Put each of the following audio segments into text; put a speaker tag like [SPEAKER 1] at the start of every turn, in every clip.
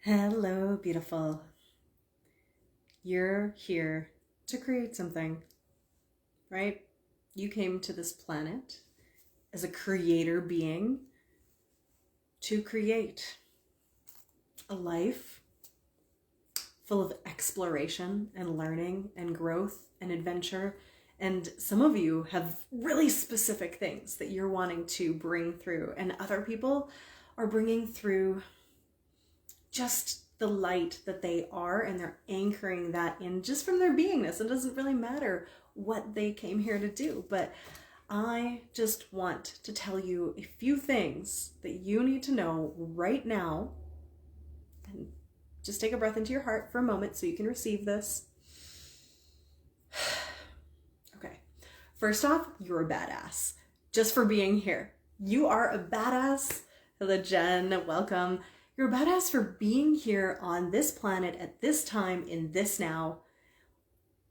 [SPEAKER 1] Hello, beautiful. You're here to create something, right? You came to this planet as a creator being to create a life full of exploration and learning and growth and adventure. And some of you have really specific things that you're wanting to bring through, and other people are bringing through just the light that they are, and they're anchoring that in just from their beingness. It doesn't really matter what they came here to do, but I just want to tell you a few things that you need to know right now. And just take a breath into your heart for a moment so you can receive this. Okay, first off, you're a badass just for being here. You are a badass. Hello, Jen, welcome. You're a badass for being here on this planet at this time, in this now.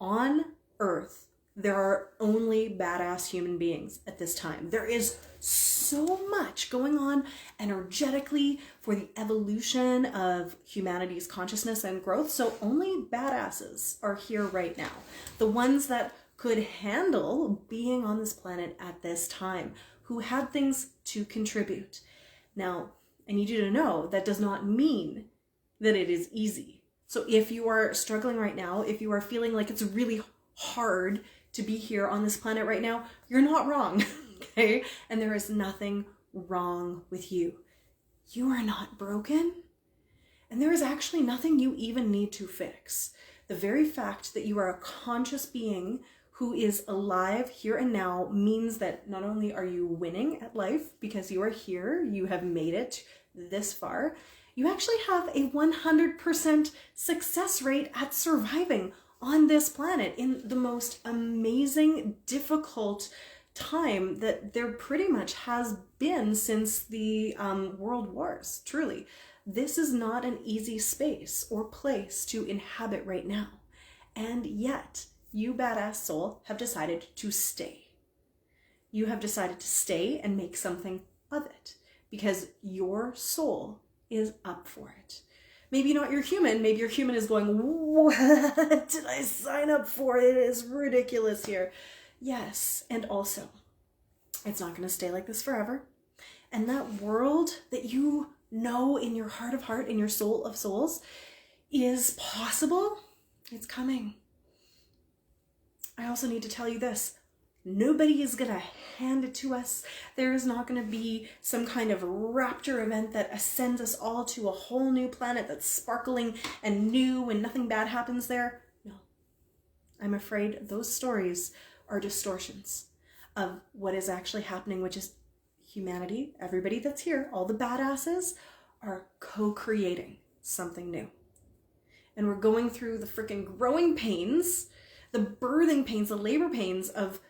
[SPEAKER 1] On Earth, there are only badass human beings at this time. There is so much going on energetically for the evolution of humanity's consciousness and growth. So only badasses are here right now. The ones that could handle being on this planet at this time, who had things to contribute. Now, I need you to know that does not mean that it is easy. So if you are struggling right now, if you are feeling like it's really hard to be here on this planet right now, you're not wrong, okay? And there is nothing wrong with you. You are not broken, and there is actually nothing you even need to fix. The very fact that you are a conscious being who is alive here and now means that not only are you winning at life because you are here, you have made it this far, you actually have a 100% success rate at surviving on this planet in the most amazing, difficult time that there pretty much has been since the world wars. Truly, this is not an easy space or place to inhabit right now. And yet, you badass soul have decided to stay. You have decided to stay and make something of it because your soul is up for it. Maybe not your human. Maybe your human is going, what did I sign up for? It is ridiculous here. Yes, and also, it's not going to stay like this forever. And that world that you know in your heart of heart, in your soul of souls, is possible. It's coming. I also need to tell you this. Nobody is going to hand it to us. There is not going to be some kind of rapture event that ascends us all to a whole new planet that's sparkling and new and nothing bad happens there. No. I'm afraid those stories are distortions of what is actually happening, which is humanity, everybody that's here, all the badasses are co-creating something new. And we're going through the freaking growing pains, the birthing pains, the labor pains of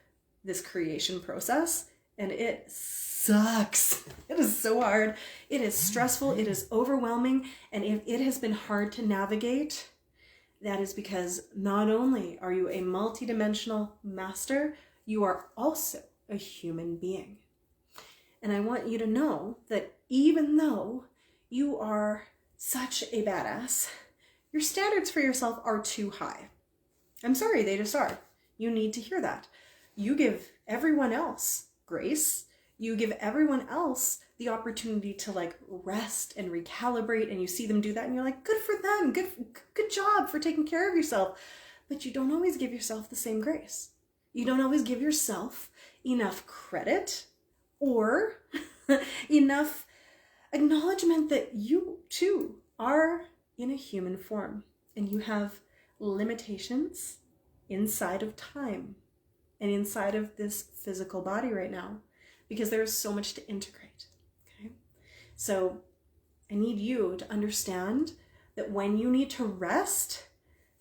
[SPEAKER 1] this creation process, and it sucks. It is so hard. It is stressful. It is overwhelming. And if it has been hard to navigate, that is because not only are you a multidimensional master, you are also a human being. And I want you to know that even though you are such a badass, your standards for yourself are too high. I'm sorry, they just are. You need to hear that. You give everyone else grace. You give everyone else the opportunity to rest and recalibrate, and you see them do that and you're like, good for them. Good job for taking care of yourself. But you don't always give yourself the same grace. You don't always give yourself enough credit or enough acknowledgement that you too are in a human form and you have limitations inside of time and inside of this physical body right now, because there is so much to integrate, okay? So I need you to understand that when you need to rest,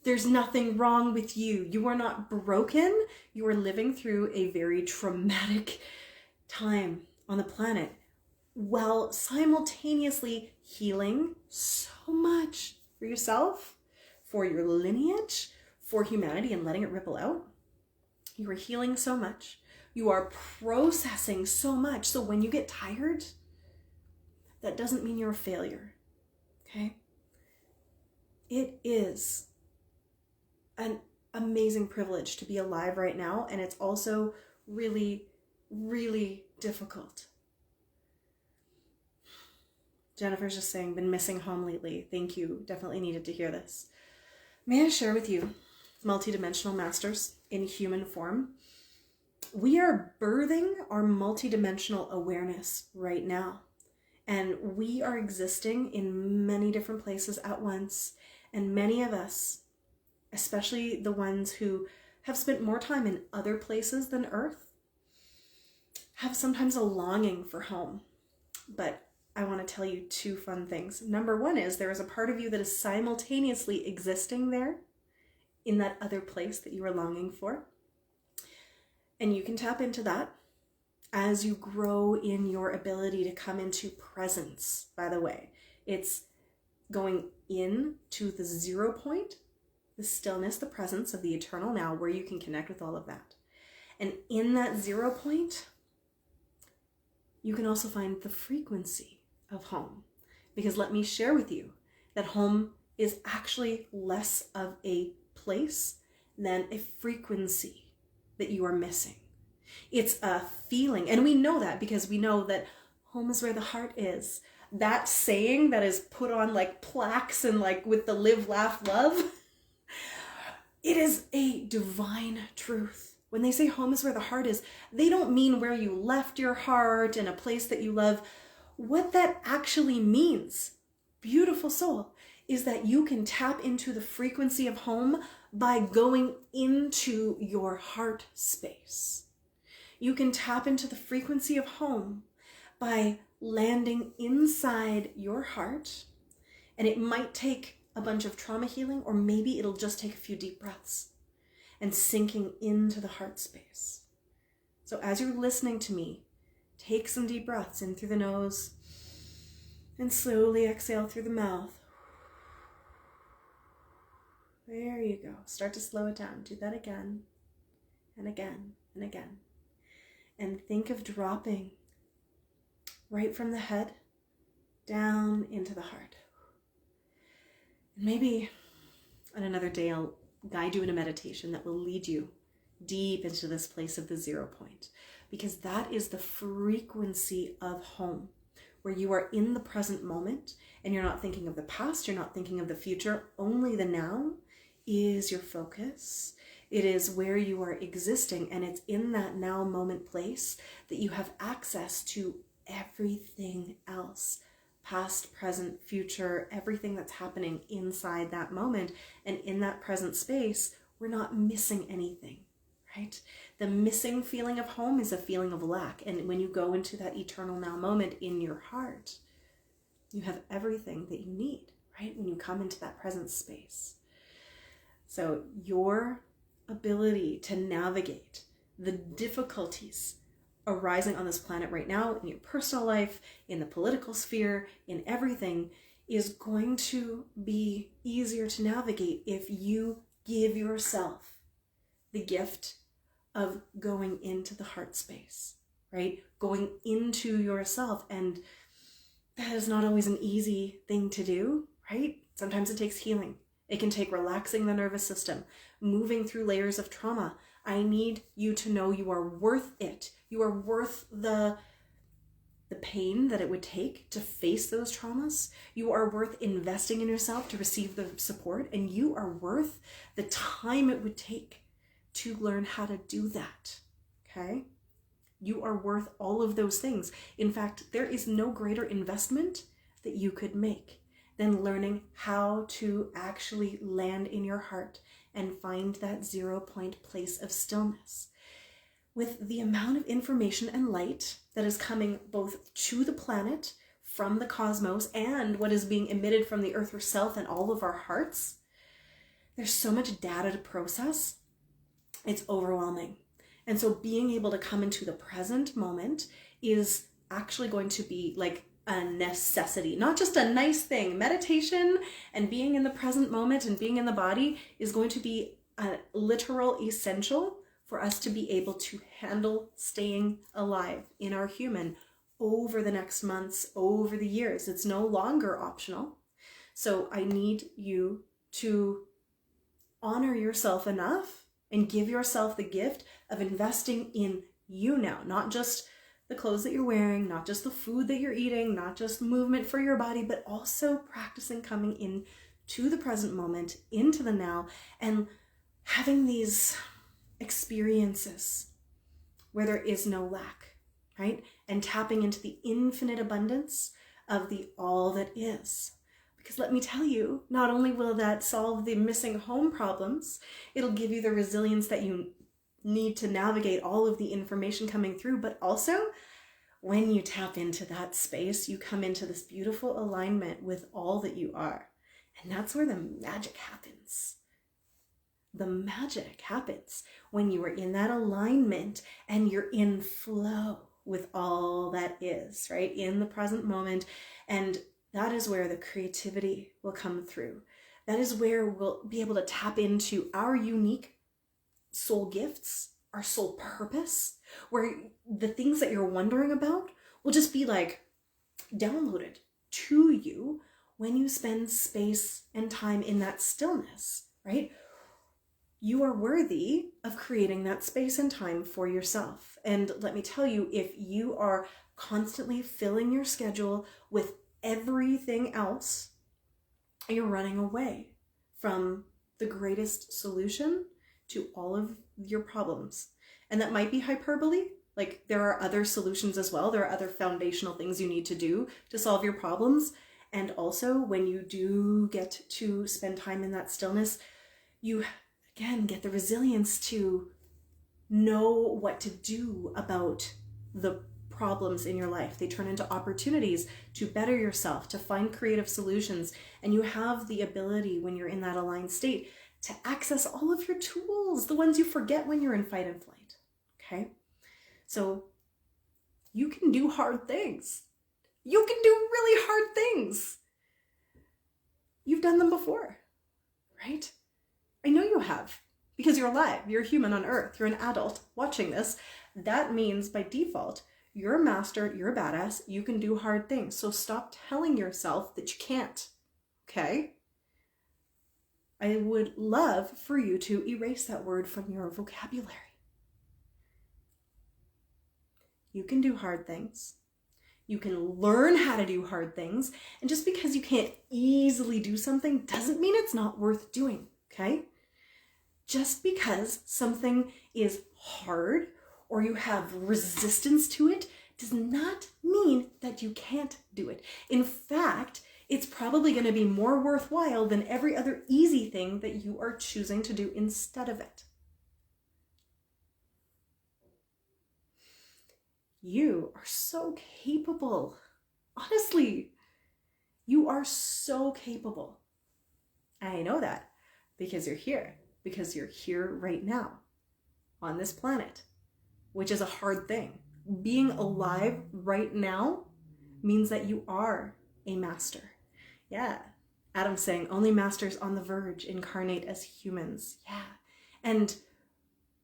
[SPEAKER 1] there's nothing wrong with you. You are not broken. You are living through a very traumatic time on the planet while simultaneously healing so much for yourself, for your lineage, for humanity, and letting it ripple out. You are healing so much. You are processing so much. So when you get tired, that doesn't mean you're a failure, okay? It is an amazing privilege to be alive right now, and it's also really, really difficult. Jennifer's just saying, been missing home lately. Thank you. Definitely needed to hear this. May I share with you, multidimensional masters in human form? We are birthing our multidimensional awareness right now. And we are existing in many different places at once. And many of us, especially the ones who have spent more time in other places than Earth, have sometimes a longing for home. But I want to tell you two fun things. Number one is there is a part of you that is simultaneously existing there in that other place that you are longing for. And you can tap into that as you grow in your ability to come into presence. By the way, it's going into the 0 point, the stillness, the presence of the eternal now, where you can connect with all of that. And in that 0 point, you can also find the frequency of home. Because let me share with you that home is actually less of a place than a frequency that you are missing. It's a feeling. And we know that because we know that home is where the heart is. That saying that is put on like plaques and like with the live, laugh, love, it is a divine truth. When they say home is where the heart is, they don't mean where you left your heart in a place that you love. What that actually means, beautiful soul, is that you can tap into the frequency of home by going into your heart space. You can tap into the frequency of home by landing inside your heart, and it might take a bunch of trauma healing, or maybe it'll just take a few deep breaths and sinking into the heart space. So as you're listening to me, take some deep breaths in through the nose and slowly exhale through the mouth. There you go. Start to slow it down. Do that again and again and again. And think of dropping right from the head down into the heart. And maybe on another day, I'll guide you in a meditation that will lead you deep into this place of the 0 point, because that is the frequency of home, where you are in the present moment and you're not thinking of the past, you're not thinking of the future, only the now is your focus. It is where you are existing, and it's in that now moment place that you have access to everything else, past, present, future, everything that's happening inside that moment. And in that present space, we're not missing anything, right? The missing feeling of home is a feeling of lack. And when you go into that eternal now moment in your heart, you have everything that you need, right? When you come into that present space. So your ability to navigate the difficulties arising on this planet right now, in your personal life, in the political sphere, in everything, is going to be easier to navigate if you give yourself the gift of going into the heart space, right? Going into yourself. And that is not always an easy thing to do, right? Sometimes it takes healing. It can take relaxing the nervous system, moving through layers of trauma. I need you to know you are worth it. You are worth the pain that it would take to face those traumas. You are worth investing in yourself to receive the support, and you are worth the time it would take to learn how to do that, okay? You are worth all of those things. In fact, there is no greater investment that you could make than learning how to actually land in your heart and find that 0 point place of stillness. With the amount of information and light that is coming both to the planet from the cosmos and what is being emitted from the earth herself and all of our hearts, there's so much data to process. It's overwhelming. And so being able to come into the present moment is actually going to be like a necessity, not just a nice thing. Meditation and being in the present moment and being in the body is going to be a literal essential for us to be able to handle staying alive in our human over the next months, over the years. It's no longer optional. So I need you to honor yourself enough and give yourself the gift of investing in you now, not just the clothes that you're wearing, not just the food that you're eating, not just movement for your body, but also practicing coming in to the present moment, into the now, and having these experiences where there is no lack, right? And tapping into the infinite abundance of the all that is. Because let me tell you, not only will that solve the missing home problems, it'll give you the resilience that you need to navigate all of the information coming through, but also when you tap into that space, you come into this beautiful alignment with all that you are. And that's where the magic happens. The magic happens when you are in that alignment and you're in flow with all that is, right? In the present moment. And that is where the creativity will come through. That is where we'll be able to tap into our unique soul gifts, our soul purpose, where the things that you're wondering about will just be like downloaded to you when you spend space and time in that stillness, right? You are worthy of creating that space and time for yourself. And let me tell you, if you are constantly filling your schedule with everything else, you're running away from the greatest solution to all of your problems. And that might be hyperbole. Like, there are other solutions as well. There are other foundational things you need to do to solve your problems. And also, when you do get to spend time in that stillness, you again get the resilience to know what to do about the problems in your life. They turn into opportunities to better yourself, to find creative solutions. And you have the ability, when you're in that aligned state, to access all of your tools, the ones you forget when you're in fight and flight. Okay? So you can do hard things. You can do really hard things. You've done them before, right? I know you have, because you're alive. You're a human on earth. You're an adult watching this. That means by default, you're a master, you're a badass, you can do hard things. So stop telling yourself that you can't, okay? I would love for you to erase that word from your vocabulary. You can do hard things. You can learn how to do hard things. And just because you can't easily do something doesn't mean it's not worth doing, okay? Just because something is hard or you have resistance to it does not mean that you can't do it. In fact, it's probably going to be more worthwhile than every other easy thing that you are choosing to do instead of it. You are so capable. Honestly, you are so capable. I know that because you're here. Because you're here right now on this planet, which is a hard thing. Being alive right now means that you are a master. Yeah. Adam's saying only masters on the verge incarnate as humans. Yeah. And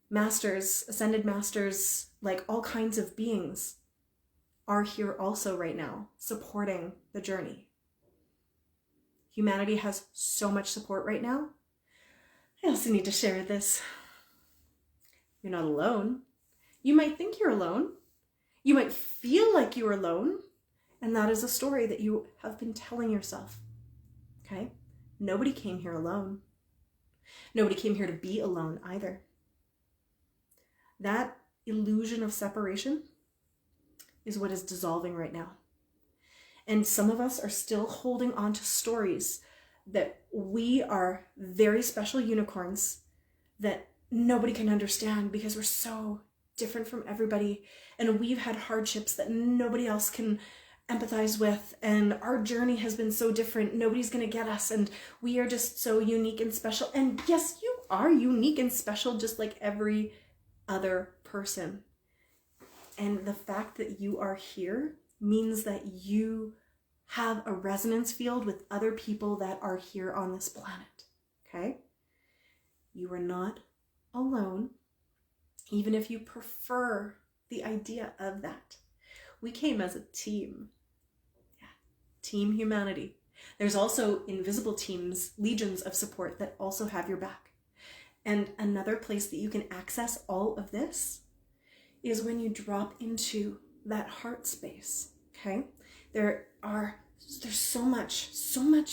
[SPEAKER 1] masters, ascended masters, like all kinds of beings are here also right now, supporting the journey. Humanity has so much support right now. I also need to share this. You're not alone. You might think you're alone. You might feel like you're alone. And that is a story that you have been telling yourself. Okay? Nobody came here alone. Nobody came here to be alone either. That illusion of separation is what is dissolving right now. And some of us are still holding on to stories that we are very special unicorns that nobody can understand because we're so different from everybody. And we've had hardships that nobody else can empathize with. And our journey has been so different. Nobody's going to get us. And we are just so unique and special. And yes, you are unique and special just like every other person. And the fact that you are here means that you have a resonance field with other people that are here on this planet, okay? You are not alone, even if you prefer the idea of that. We came as a team. Yeah. Team humanity. There's also invisible teams, legions of support that also have your back. And another place that you can access all of this is when you drop into that heart space, okay? There's so much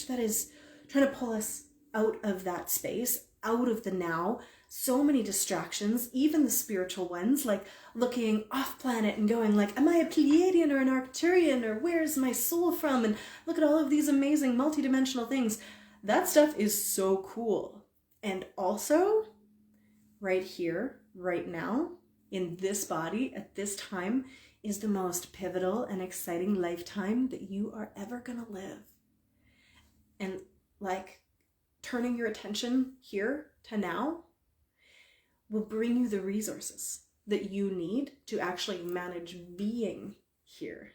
[SPEAKER 1] that is trying to pull us out of that space, out of the now. So many distractions, even the spiritual ones, like looking off planet and going like, am I a Pleiadian or an Arcturian, or where's my soul from? And look at all of these amazing multidimensional things. That stuff is so cool. And also, right here, right now, in this body, at this time, is the most pivotal and exciting lifetime that you are ever gonna live. And like, turning your attention here to now will bring you the resources that you need to actually manage being here.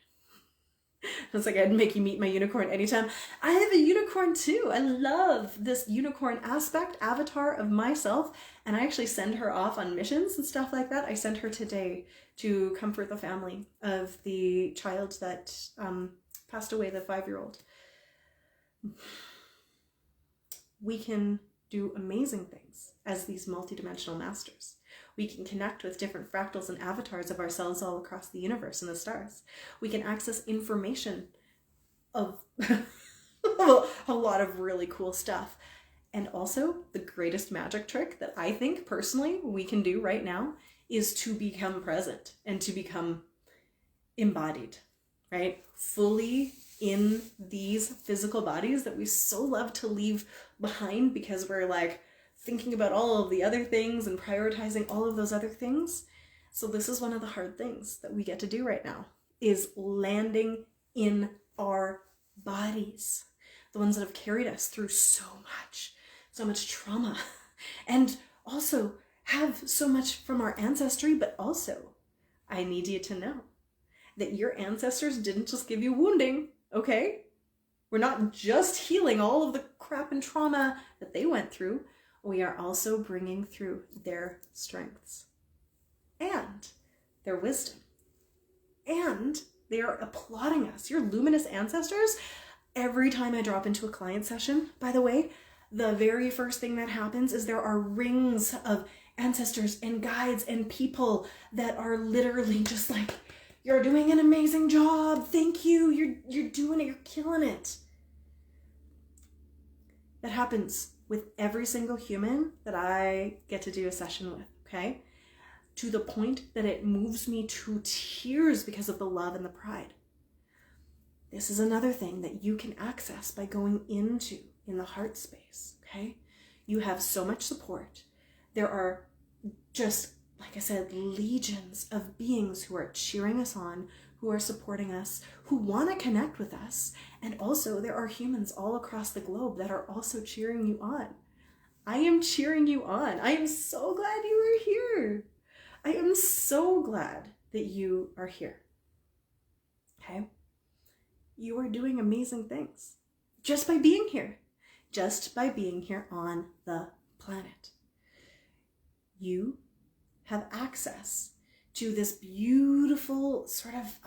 [SPEAKER 1] It's like I'd make you meet my unicorn anytime. I have a unicorn too. I love this unicorn aspect, avatar of myself, and I actually send her off on missions and stuff like that. I sent her today to comfort the family of the child that passed away, the 5-year-old. We can do amazing things as these multidimensional masters. We can connect with different fractals and avatars of ourselves all across the universe and the stars. We can access information of a lot of really cool stuff. And also, the greatest magic trick that I think personally we can do right now is to become present and to become embodied, right? Fully in these physical bodies that we so love to leave behind because we're like thinking about all of the other things and prioritizing all of those other things. So this is one of the hard things that we get to do right now, is landing in our bodies, the ones that have carried us through so much trauma, and also have so much from our ancestry. But also, I need you to know that your ancestors didn't just give you wounding, okay? We're not just healing all of the crap and trauma that they went through. We are also bringing through their strengths and their wisdom. And they are applauding us. Your luminous ancestors, every time I drop into a client session, by the way, the very first thing that happens is there are rings of ancestors and guides and people that are literally just like, you're doing an amazing job. Thank you. You're doing it. You're killing it. That happens with every single human that I get to do a session with, okay? To the point that it moves me to tears because of the love and the pride. This is another thing that you can access by going into in the heart space, okay? You have so much support. There are just, like I said, legions of beings who are cheering us on, who are supporting us, who want to connect with us. And also there are humans all across the globe that are also cheering you on. I am cheering you on. I am so glad you are here. I am so glad that you are here. Okay? You are doing amazing things just by being here. Just by being here on the planet. You have access to this beautiful sort of,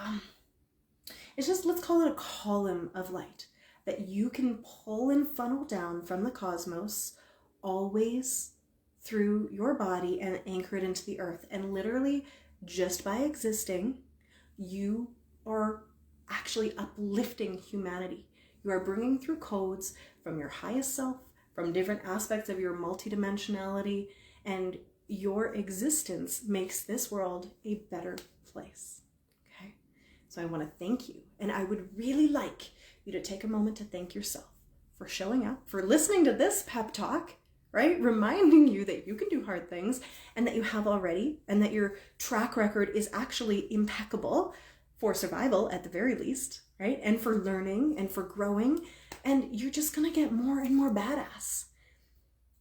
[SPEAKER 1] it's just, let's call it a column of light that you can pull and funnel down from the cosmos, always through your body and anchor it into the earth. And literally, just by existing, you are actually uplifting humanity. You are bringing through codes from your highest self, from different aspects of your multidimensionality, and your existence makes this world a better place. Okay? So I want to thank you. And I would really like you to take a moment to thank yourself for showing up, for listening to this pep talk, right? Reminding you that you can do hard things and that you have already, and that your track record is actually impeccable for survival at the very least, right? And for learning and for growing. And you're just going to get more and more badass.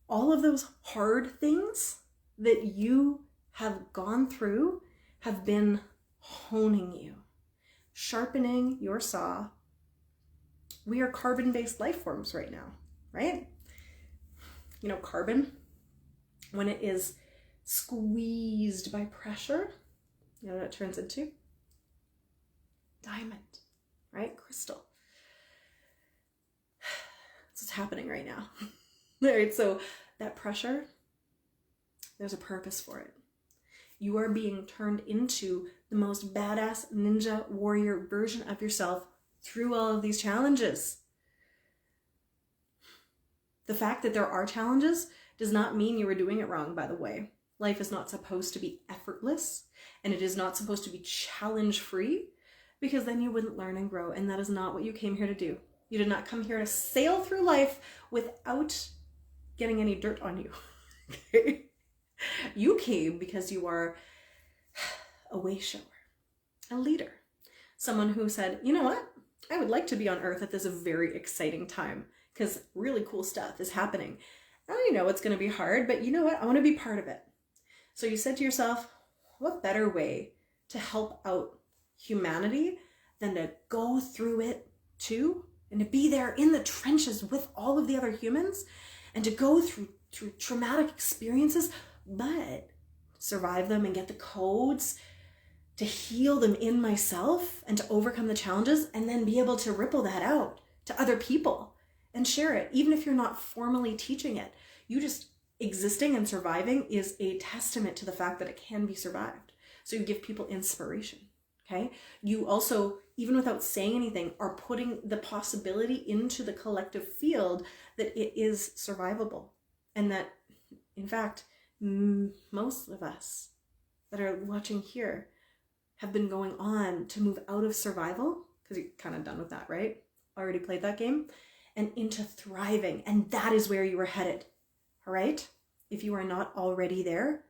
[SPEAKER 1] All of those hard things that you have gone through have been honing you, sharpening your saw. We are carbon-based life forms right now, right? You know, carbon, when it is squeezed by pressure, you know what it turns into? Diamond, right? Crystal. what's happening right now. All right, so that pressure, there's a purpose for it. You are being turned into the most badass ninja warrior version of yourself through all of these challenges. The fact that there are challenges does not mean you were doing it wrong, by the way. Life is not supposed to be effortless, and it is not supposed to be challenge-free, because then you wouldn't learn and grow, and that is not what you came here to do. You did not come here to sail through life without getting any dirt on you. Okay? You came because you are a way shower, a leader, someone who said, you know what? I would like to be on Earth at this very exciting time because really cool stuff is happening. I know it's going to be hard, but you know what? I want to be part of it. So you said to yourself, what better way to help out humanity than to go through it too, and to be there in the trenches with all of the other humans, and to go through traumatic experiences, but survive them and get the codes to heal them in myself and to overcome the challenges, and then be able to ripple that out to other people and share it. Even if you're not formally teaching it, you just existing and surviving is a testament to the fact that it can be survived. So you give people inspiration. Okay. You also, even without saying anything, are putting the possibility into the collective field that it is survivable. And that, in fact, most of us that are watching here have been going on to move out of survival, because you're kind of done with that, right? Already played that game, and into thriving. And that is where you are headed. All right. If you are not already there,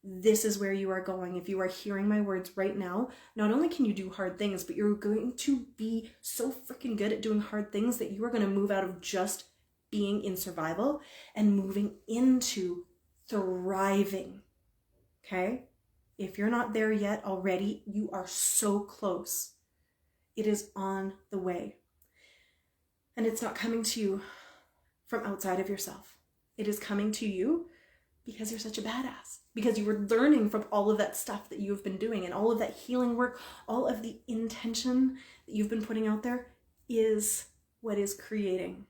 [SPEAKER 1] this is where you are going. If you are hearing my words right now, not only can you do hard things, but you're going to be so freaking good at doing hard things that you are going to move out of just being in survival and moving into thriving. Okay? If you're not there yet already, you are so close. It is on the way. And it's not coming to you from outside of yourself. It is coming to you because you're such a badass, because you were learning from all of that stuff that you've been doing, and all of that healing work, all of the intention that you've been putting out there is what is creating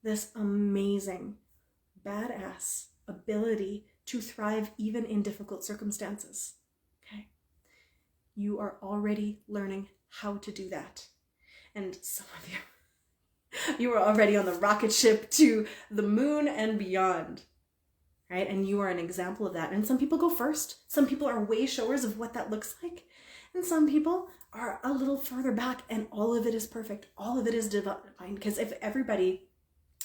[SPEAKER 1] this amazing, badass ability to thrive even in difficult circumstances. Okay? You are already learning how to do that. And some of you are already on the rocket ship to the moon and beyond. Right? And you are an example of that. And some people go first. Some people are way showers of what that looks like. And some people are a little further back, and all of it is perfect. All of it is divine. Because if everybody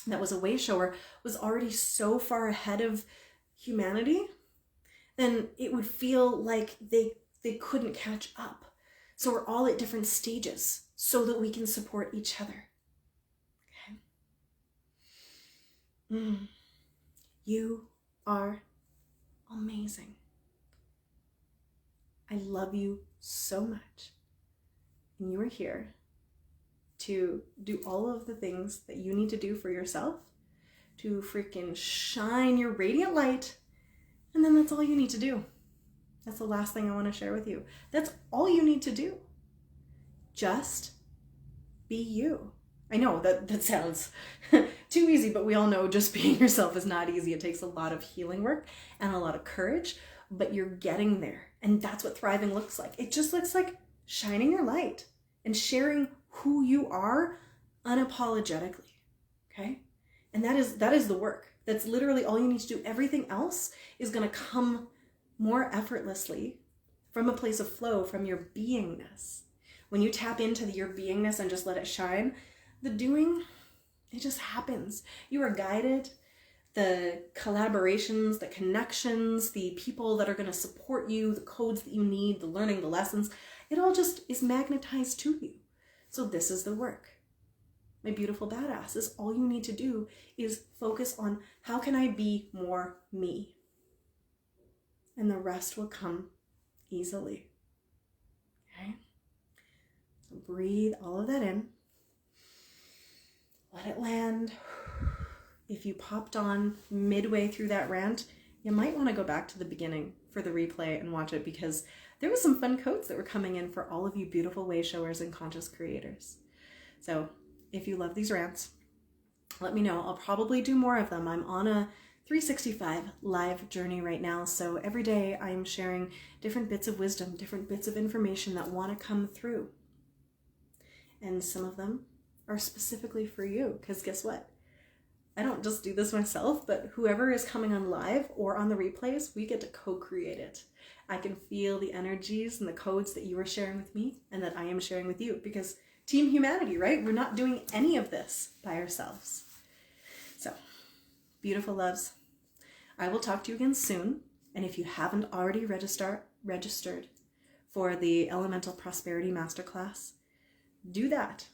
[SPEAKER 1] that was a way shower was already so far ahead of humanity, then it would feel like they couldn't catch up. So we're all at different stages so that we can support each other. Okay? You are amazing. I love you so much. And you are here to do all of the things that you need to do for yourself, to freaking shine your radiant light. And then that's all you need to do. That's the last thing I want to share with you. That's all you need to do. Just be you. I know that sounds too easy, but we all know just being yourself is not easy. It takes a lot of healing work and a lot of courage, but you're getting there. And that's what thriving looks like. It just looks like shining your light and sharing who you are unapologetically. Okay? And that is the work. That's literally all you need to do. Everything else is going to come more effortlessly from a place of flow, from your beingness. When you tap into your beingness and just let it shine, the doing, it just happens. You are guided. The collaborations, the connections, the people that are going to support you, the codes that you need, the learning, the lessons, it all just is magnetized to you. So this is the work. My beautiful badasses, all you need to do is focus on how can I be more me? And the rest will come easily. Okay? So breathe all of that in. Let it land. If you popped on midway through that rant, you might want to go back to the beginning for the replay and watch it, because there was some fun codes that were coming in for all of you beautiful way showers and conscious creators. So if you love these rants, let me know. I'll probably do more of them. I'm on a 365 live journey right now. So every day I'm sharing different bits of wisdom, different bits of information that want to come through. And some of them are specifically for you, because guess what? I don't just do this myself, but whoever is coming on live or on the replays, we get to co-create it. I can feel the energies and the codes that you are sharing with me and that I am sharing with you, because team humanity, right? We're not doing any of this by ourselves. So, beautiful loves, I will talk to you again soon. And if you haven't already registered for the Elemental Prosperity Masterclass, do that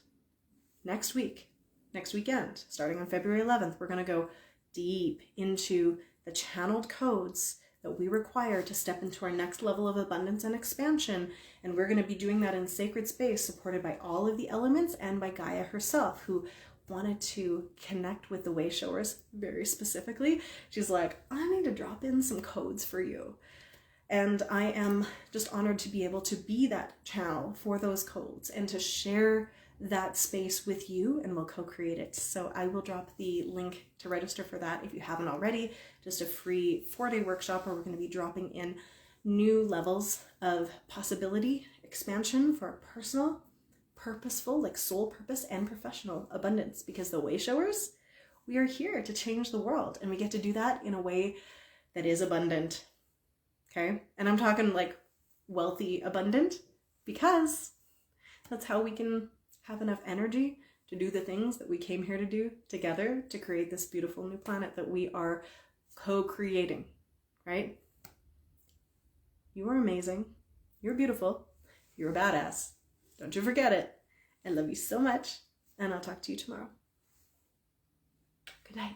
[SPEAKER 1] next weekend, starting on February 11th. We're going to go deep into the channeled codes that we require to step into our next level of abundance and expansion. And we're going to be doing that in sacred space, supported by all of the elements and by Gaia herself, who wanted to connect with the way showers very specifically. She's like, I need to drop in some codes for you. And I am just honored to be able to be that channel for those codes and to share that space with you, and we'll co-create it. So I will drop the link to register for that if you haven't already. Just a free 4-day workshop where we're going to be dropping in new levels of possibility, expansion for our personal, purposeful, like soul purpose, and professional abundance. Because the way showers, we are here to change the world, and we get to do that in a way that is abundant. Okay? And I'm talking like wealthy abundant, because that's how we can have enough energy to do the things that we came here to do together, to create this beautiful new planet that we are co-creating, right? You are amazing. You're beautiful. You're a badass. Don't you forget it. I love you so much, and I'll talk to you tomorrow. Good night.